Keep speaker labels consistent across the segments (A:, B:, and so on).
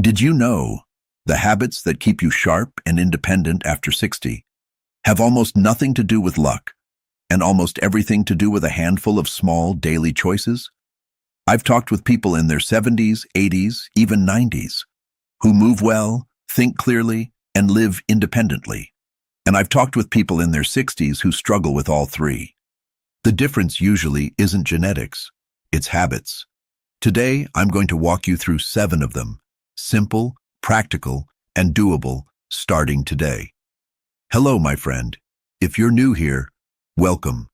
A: Did you know the habits that keep you sharp and independent after 60 have almost nothing to do with luck and almost everything to do with a handful of small daily choices? I've talked with people in their 70s, 80s, even 90s who move well, think clearly, and live independently. And I've talked with people in their 60s who struggle with all three. The difference usually isn't genetics, it's habits. Today, I'm going to walk you through 7 of them, simple, practical, and doable, starting today. Hello, my friend. If you're new here, welcome.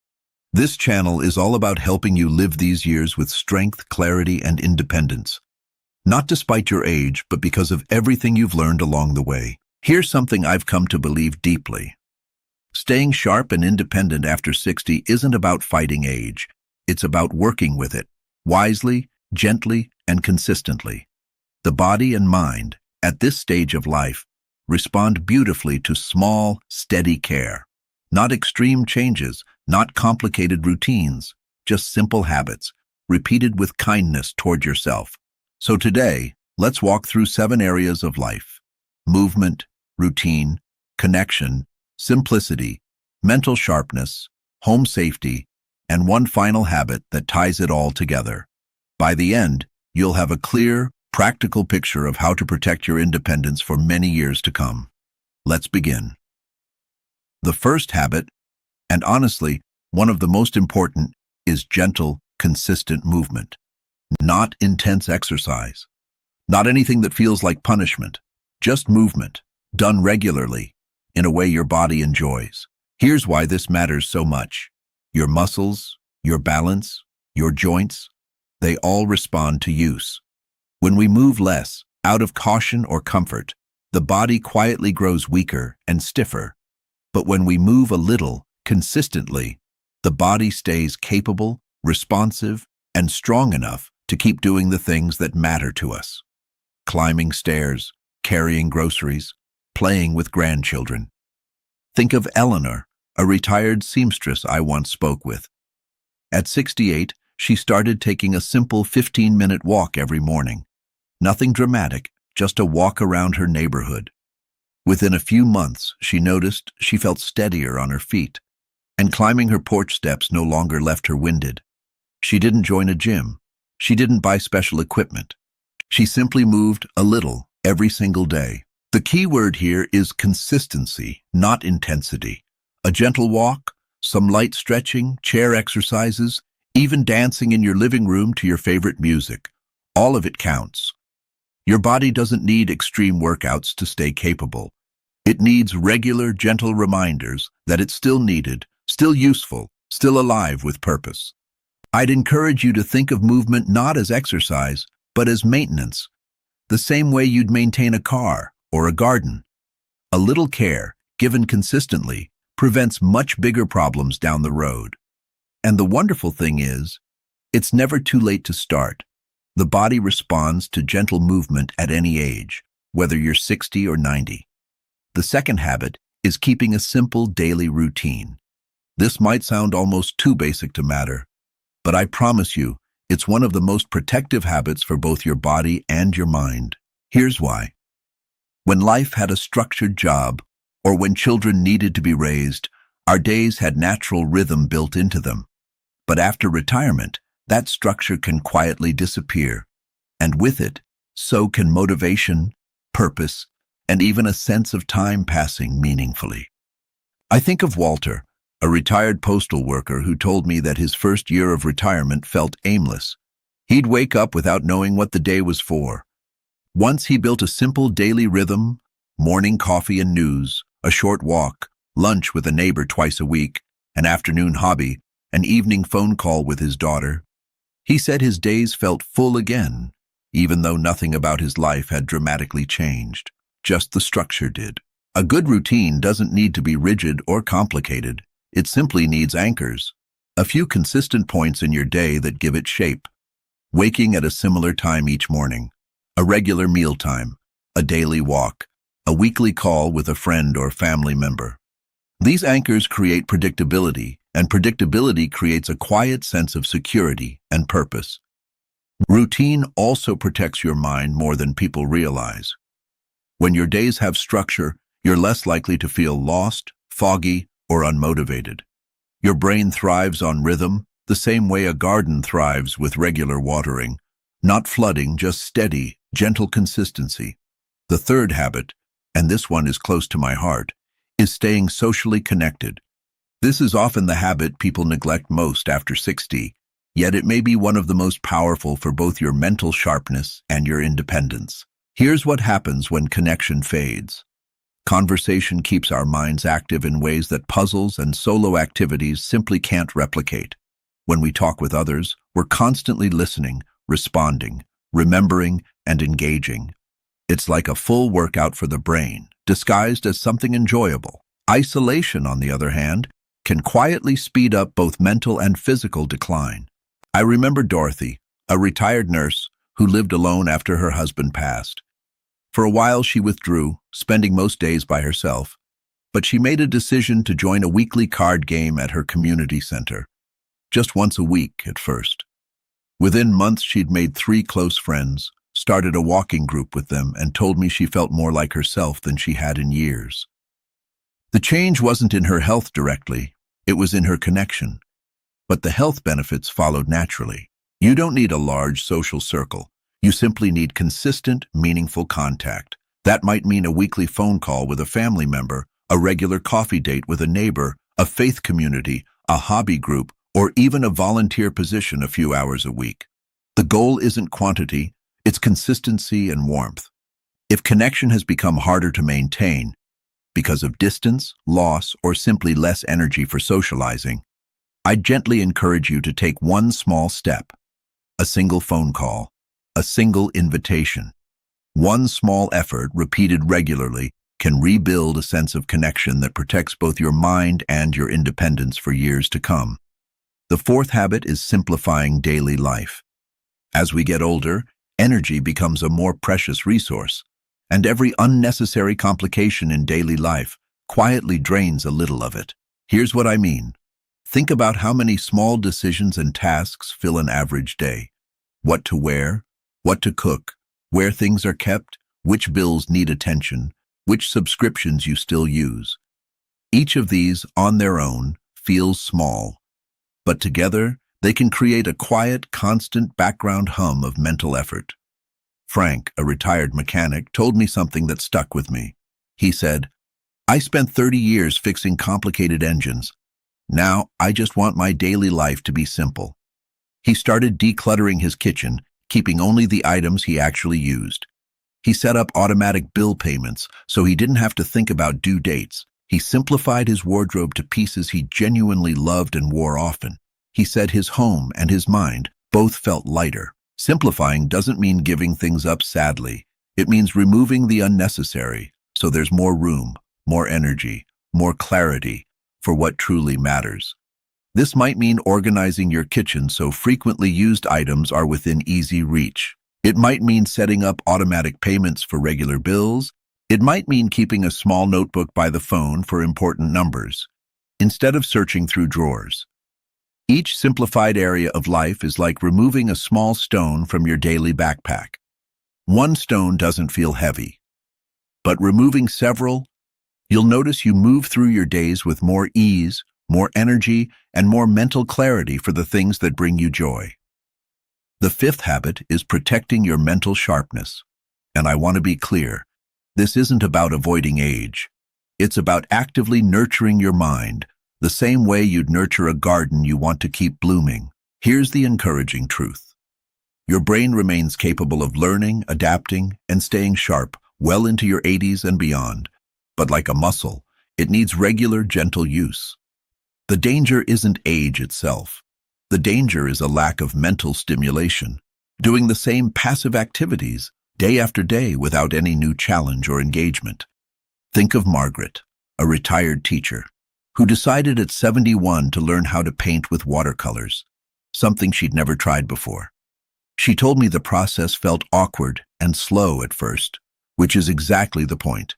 A: This channel is all about helping you live these years with strength, clarity, and independence. Not despite your age, but because of everything you've learned along the way. Here's something I've come to believe deeply. Staying sharp and independent after 60 isn't about fighting age. It's about working with it, wisely, gently, and consistently. The body and mind, at this stage of life, respond beautifully to small, steady care. Not extreme changes, not complicated routines, just simple habits, repeated with kindness toward yourself. So today, let's walk through 7 areas of life: movement, routine, connection, simplicity, mental sharpness, home safety, and one final habit that ties it all together. By the end, you'll have a clear, practical picture of how to protect your independence for many years to come. Let's begin. The first habit, and honestly, one of the most important, is gentle, consistent movement. Not intense exercise. Not anything that feels like punishment. Just movement, done regularly, in a way your body enjoys. Here's why this matters so much. Your muscles, your balance, your joints, they all respond to use. When we move less, out of caution or comfort, the body quietly grows weaker and stiffer. But when we move a little, consistently, the body stays capable, responsive, and strong enough to keep doing the things that matter to us. Climbing stairs, carrying groceries, playing with grandchildren. Think of Eleanor, a retired seamstress I once spoke with. At 68, she started taking a simple 15-minute walk every morning. Nothing dramatic, just a walk around her neighborhood. Within a few months, she noticed she felt steadier on her feet, and climbing her porch steps no longer left her winded. She didn't join a gym. She didn't buy special equipment. She simply moved a little every single day. The key word here is consistency, not intensity. A gentle walk, some light stretching, chair exercises, even dancing in your living room to your favorite music. All of it counts. Your body doesn't need extreme workouts to stay capable. It needs regular, gentle reminders that it's still needed, still useful, still alive with purpose. I'd encourage you to think of movement not as exercise, but as maintenance, the same way you'd maintain a car or a garden. A little care, given consistently, prevents much bigger problems down the road. And the wonderful thing is, it's never too late to start. The body responds to gentle movement at any age, whether you're 60 or 90. The second habit is keeping a simple daily routine. This might sound almost too basic to matter, but I promise you, it's one of the most protective habits for both your body and your mind. Here's why. When life had a structured job, or when children needed to be raised, our days had natural rhythm built into them. But after retirement, that structure can quietly disappear, and with it, so can motivation, purpose, and even a sense of time passing meaningfully. I think of Walter, a retired postal worker who told me that his first year of retirement felt aimless. He'd wake up without knowing what the day was for. Once he built a simple daily rhythm: morning coffee and news, a short walk, lunch with a neighbor twice a week, an afternoon hobby, an evening phone call with his daughter. He said his days felt full again, even though nothing about his life had dramatically changed. Just the structure did. A good routine doesn't need to be rigid or complicated. It simply needs anchors. A few consistent points in your day that give it shape. Waking at a similar time each morning. A regular mealtime. A daily walk. A weekly call with a friend or family member. These anchors create predictability, and predictability creates a quiet sense of security and purpose. Routine also protects your mind more than people realize. When your days have structure, you're less likely to feel lost, foggy, or unmotivated. Your brain thrives on rhythm, the same way a garden thrives with regular watering. Not flooding, just steady, gentle consistency. The third habit, and this one is close to my heart, is staying socially connected. This is often the habit people neglect most after 60, yet it may be one of the most powerful for both your mental sharpness and your independence. Here's what happens when connection fades. Conversation keeps our minds active in ways that puzzles and solo activities simply can't replicate. When we talk with others, we're constantly listening, responding, remembering, and engaging. It's like a full workout for the brain, disguised as something enjoyable. Isolation, on the other hand, can quietly speed up both mental and physical decline. I remember Dorothy, a retired nurse who lived alone after her husband passed. For a while she withdrew, spending most days by herself, but she made a decision to join a weekly card game at her community center. Just once a week at first. Within months she'd made 3 close friends, started a walking group with them, and told me she felt more like herself than she had in years. The change wasn't in her health directly, it was in her connection. But the health benefits followed naturally. You don't need a large social circle. You simply need consistent, meaningful contact. That might mean a weekly phone call with a family member, a regular coffee date with a neighbor, a faith community, a hobby group, or even a volunteer position a few hours a week. The goal isn't quantity, it's consistency and warmth. If connection has become harder to maintain because of distance, loss, or simply less energy for socializing, I gently encourage you to take one small step. A single phone call, a single invitation. One small effort repeated regularly can rebuild a sense of connection that protects both your mind and your independence for years to come. The fourth habit is simplifying daily life. As we get older, energy becomes a more precious resource, and every unnecessary complication in daily life quietly drains a little of it. Here's what I mean. Think about how many small decisions and tasks fill an average day. What to wear, what to cook, where things are kept, which bills need attention, which subscriptions you still use. Each of these, on their own, feels small, but together they can create a quiet, constant background hum of mental effort. Frank, a retired mechanic, told me something that stuck with me. He said, "I spent 30 years fixing complicated engines. Now I just want my daily life to be simple." He started decluttering his kitchen, keeping only the items he actually used. He set up automatic bill payments so he didn't have to think about due dates. He simplified his wardrobe to pieces he genuinely loved and wore often. He said his home and his mind both felt lighter. Simplifying doesn't mean giving things up sadly. It means removing the unnecessary so there's more room, more energy, more clarity for what truly matters. This might mean organizing your kitchen so frequently used items are within easy reach. It might mean setting up automatic payments for regular bills. It might mean keeping a small notebook by the phone for important numbers, instead of searching through drawers. Each simplified area of life is like removing a small stone from your daily backpack. One stone doesn't feel heavy, but removing several, you'll notice you move through your days with more ease, more energy, and more mental clarity for the things that bring you joy. The fifth habit is protecting your mental sharpness. And I want to be clear, this isn't about avoiding age. It's about actively nurturing your mind, the same way you'd nurture a garden you want to keep blooming. Here's the encouraging truth. Your brain remains capable of learning, adapting, and staying sharp well into your 80s and beyond. But like a muscle, it needs regular, gentle use. The danger isn't age itself. The danger is a lack of mental stimulation, doing the same passive activities day after day without any new challenge or engagement. Think of Margaret, a retired teacher, who decided at 71 to learn how to paint with watercolors, something she'd never tried before. She told me the process felt awkward and slow at first, which is exactly the point.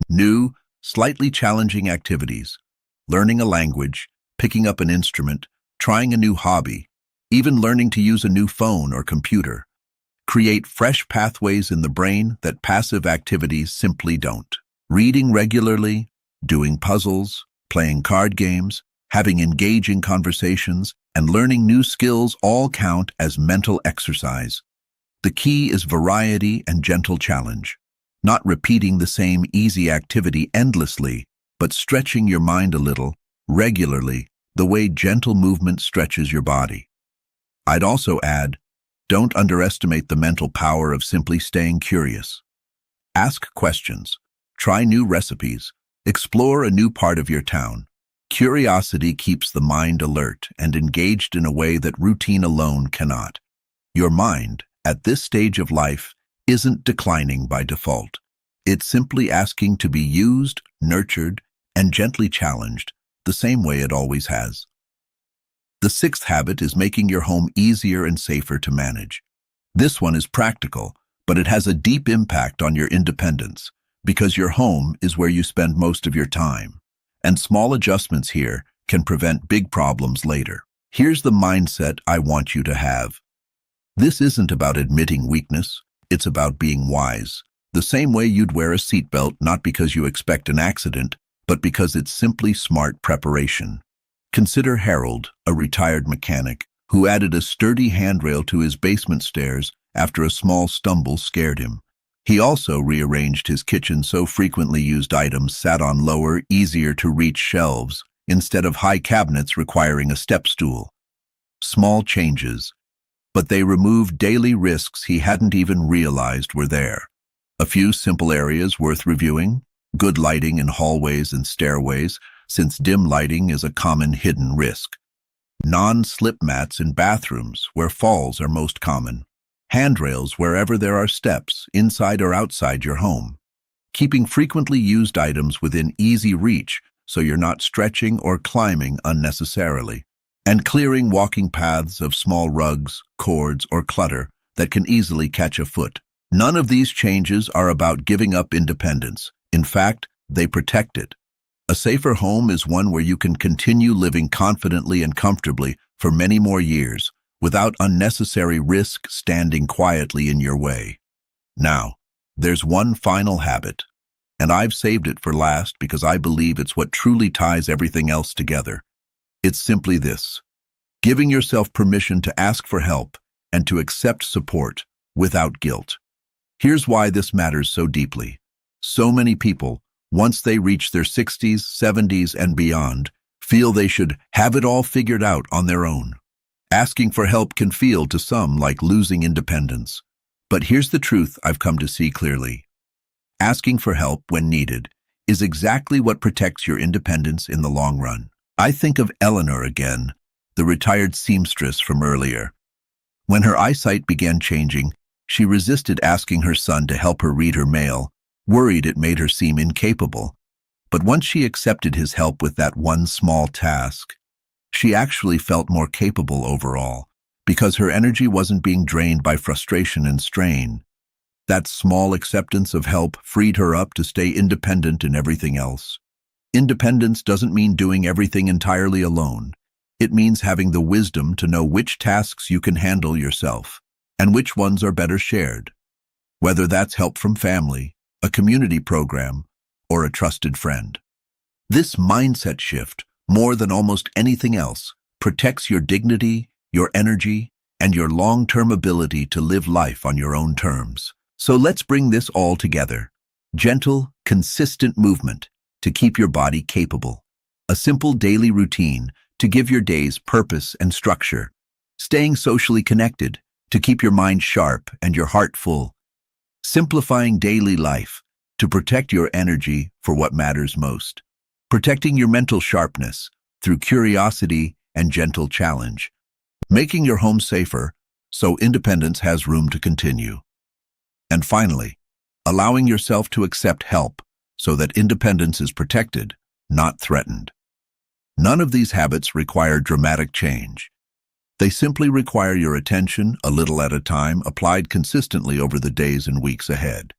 A: New, slightly challenging activities, learning a language, picking up an instrument, trying a new hobby, even learning to use a new phone or computer. Create fresh pathways in the brain that passive activities simply don't. Reading regularly, doing puzzles, playing card games, having engaging conversations, and learning new skills all count as mental exercise. The key is variety and gentle challenge, not repeating the same easy activity endlessly, but stretching your mind a little, regularly, the way gentle movement stretches your body. I'd also add, don't underestimate the mental power of simply staying curious. Ask questions, try new recipes, explore a new part of your town. Curiosity keeps the mind alert and engaged in a way that routine alone cannot. Your mind, at this stage of life, isn't declining by default. It's simply asking to be used, nurtured, and gently challenged, the same way it always has. The sixth habit is making your home easier and safer to manage. This one is practical, but it has a deep impact on your independence, because your home is where you spend most of your time, and small adjustments here can prevent big problems later. Here's the mindset I want you to have. This isn't about admitting weakness, it's about being wise. The same way you'd wear a seatbelt not because you expect an accident, but because it's simply smart preparation. Consider Harold, a retired mechanic, who added a sturdy handrail to his basement stairs after a small stumble scared him. He also rearranged his kitchen so frequently used items sat on lower, easier-to-reach shelves, instead of high cabinets requiring a step stool. Small changes, but they removed daily risks he hadn't even realized were there. A few simple areas worth reviewing: good lighting in hallways and stairways, since dim lighting is a common hidden risk. Non-slip mats in bathrooms, where falls are most common. Handrails wherever there are steps, inside or outside your home. Keeping frequently used items within easy reach so you're not stretching or climbing unnecessarily. And clearing walking paths of small rugs, cords, or clutter that can easily catch a foot. None of these changes are about giving up independence. In fact, they protect it. A safer home is one where you can continue living confidently and comfortably for many more years, without unnecessary risk standing quietly in your way. Now, there's one final habit, and I've saved it for last because I believe it's what truly ties everything else together. It's simply this: giving yourself permission to ask for help and to accept support without guilt. Here's why this matters so deeply. So many people, once they reach their 60s, 70s, and beyond, feel they should have it all figured out on their own. Asking for help can feel to some like losing independence. But here's the truth I've come to see clearly. Asking for help when needed is exactly what protects your independence in the long run. I think of Eleanor again, the retired seamstress from earlier. When her eyesight began changing, she resisted asking her son to help her read her mail, worried it made her seem incapable. But once she accepted his help with that one small task, she actually felt more capable overall, because her energy wasn't being drained by frustration and strain. That small acceptance of help freed her up to stay independent in everything else. Independence doesn't mean doing everything entirely alone. It means having the wisdom to know which tasks you can handle yourself, and which ones are better shared. Whether that's help from family, a community program, or a trusted friend. This mindset shift, more than almost anything else, protects your dignity, your energy, and your long-term ability to live life on your own terms. So let's bring this all together. Gentle, consistent movement to keep your body capable. A simple daily routine to give your days purpose and structure. Staying socially connected to keep your mind sharp and your heart full. Simplifying daily life to protect your energy for what matters most. Protecting your mental sharpness through curiosity and gentle challenge. Making your home safer so independence has room to continue. And finally, allowing yourself to accept help so that independence is protected, not threatened. None of these habits require dramatic change. They simply require your attention, a little at a time, applied consistently over the days and weeks ahead.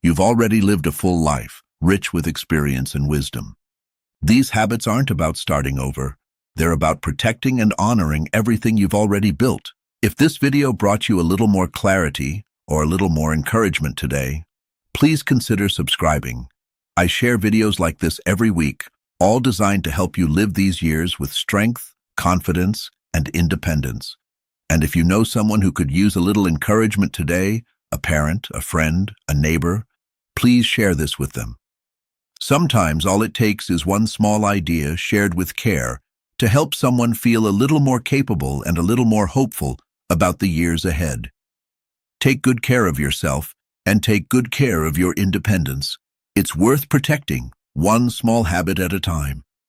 A: You've already lived a full life, rich with experience and wisdom. These habits aren't about starting over. They're about protecting and honoring everything you've already built. If this video brought you a little more clarity or a little more encouragement today, please consider subscribing. I share videos like this every week, all designed to help you live these years with strength, confidence, and independence. And if you know someone who could use a little encouragement today, a parent, a friend, a neighbor, please share this with them. Sometimes all it takes is one small idea shared with care to help someone feel a little more capable and a little more hopeful about the years ahead. Take good care of yourself and take good care of your independence. It's worth protecting, one small habit at a time.